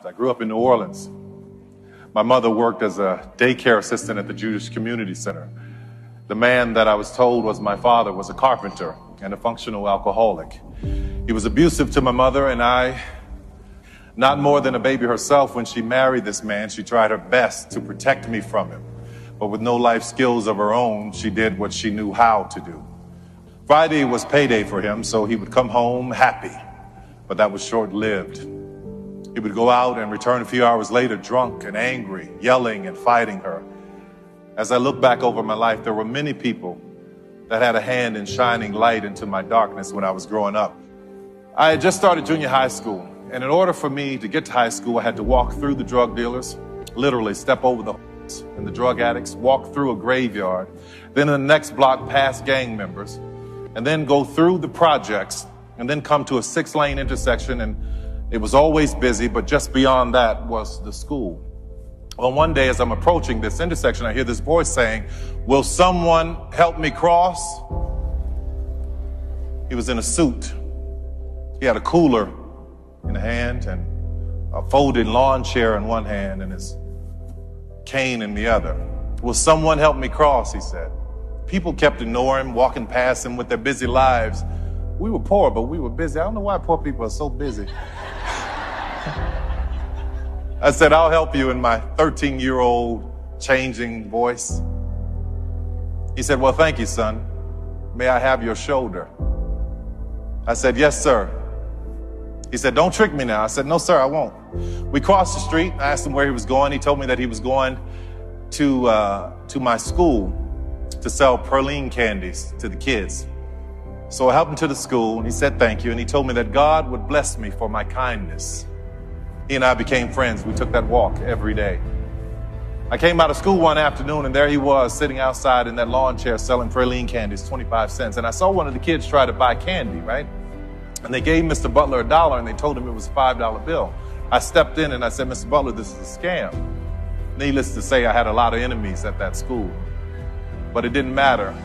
I grew up in New Orleans. My mother worked as a daycare assistant at the Jewish Community Center. The man that I was told was my father was a carpenter and a functional alcoholic. He was abusive to my mother and I. Not more than a baby herself, when she married this man, she tried her best to protect me from him. But with no life skills of her own, she did what she knew how to do. Friday was payday for him, so he would come home happy, but that was short-lived. He would go out and return a few hours later drunk and angry, yelling and fighting her. As I look back over my life, there were many people that had a hand in shining light into my darkness when I was growing up. I had just started junior high school, and in order for me to get to high school, I had to walk through the drug dealers, literally step over the and the drug addicts, walk through a graveyard, then in the next block past gang members, and then go through the projects, and then come to a 6-lane intersection, and it was always busy, but just beyond that was the school. Well, one day as I'm approaching this intersection, I hear this voice saying, "Will someone help me cross?" He was in a suit. He had a cooler in a hand and a folded lawn chair in one hand and his cane in the other. "Will someone help me cross?" he said. People kept ignoring him, walking past him with their busy lives. We were poor, but we were busy. I don't know why poor people are so busy. I said, "I'll help you," in my 13-year-old changing voice. He said, "Well, thank you, son. May I have your shoulder?" I said, "Yes, sir." He said, "Don't trick me now." I said, "No, sir, I won't." We crossed the street. I asked him where he was going. He told me that he was going to my school to sell praline candies to the kids. So I helped him to the school, and he said thank you, and he told me that God would bless me for my kindness. He and I became friends. We took that walk every day. I came out of school one afternoon, and there he was sitting outside in that lawn chair selling praline candies, 25 cents. And I saw one of the kids try to buy candy, right? And they gave Mr. Butler $1, and they told him it was a $5 bill. I stepped in and I said, "Mr. Butler, this is a scam." Needless to say, I had a lot of enemies at that school, but it didn't matter.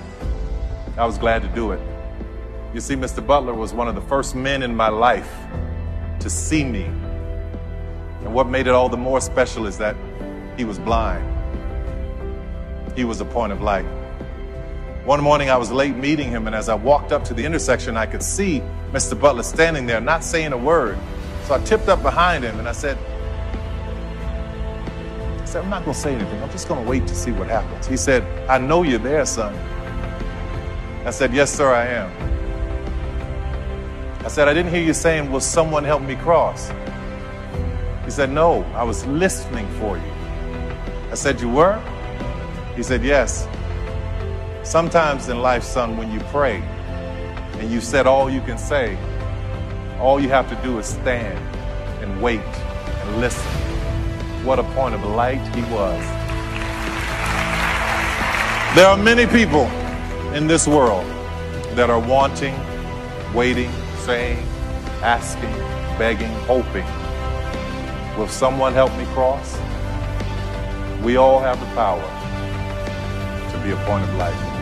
I was glad to do it. You see, Mr. Butler was one of the first men in my life to see me. And what made it all the more special is that he was blind. He was a point of light. One morning I was late meeting him, and as I walked up to the intersection, I could see Mr. Butler standing there, not saying a word. So I tipped up behind him and I said, "I'm not going to say anything. I'm just going to wait to see what happens." He said, "I know you're there, son." I said, "Yes, sir, I am." I said, "I didn't hear you saying, 'Will someone help me cross?'" He said, "No, I was listening for you." I said, "You were?" He said, "Yes." Sometimes in life, son, when you pray and you said all you can say, all you have to do is stand and wait and listen. What a point of light he was. There are many people in this world that are wanting, waiting, saying, asking, begging, hoping. Will someone help me cross? We all have the power to be a point of light.